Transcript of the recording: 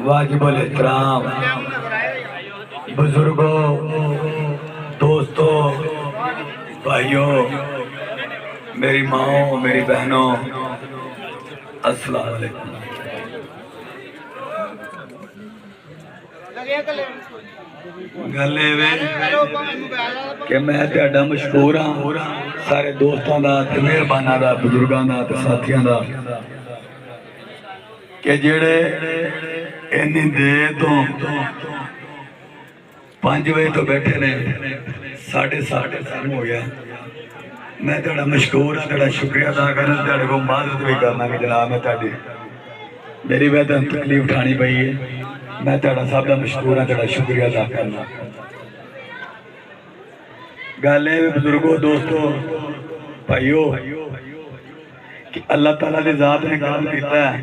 वाजिबुल एहतराम बुजुर्गों, दोस्तों, भाइयों, मेरी माओ, मेरी बहनों, अस्सलाम वालेकुम। गल कि मैं तुहाडा मशहूर हाँ सारे दोस्तों का, मेहरबाना का, बुजुर्गों का, साथियों का कि जेड़े इन्नी देर तो 5 बजे तो बैठे ने, 7:30 हो गया। मैं तुहाडा मशहूर हाँ, तुहाडा शुक्रिया अदा करना, तुहाडे को माजरत भी करना कि जनाब मैं तुहाडी मेरी वजह तकलीफ उठानी पई है। मैं तुहाडा सब का मशहूर हाँ, तुहाडा शुक्रिया अदा करना। गल बुजुर्गो, दोस्तों, भाइयों कि अल्लाह ताला की जात ने काम किया है।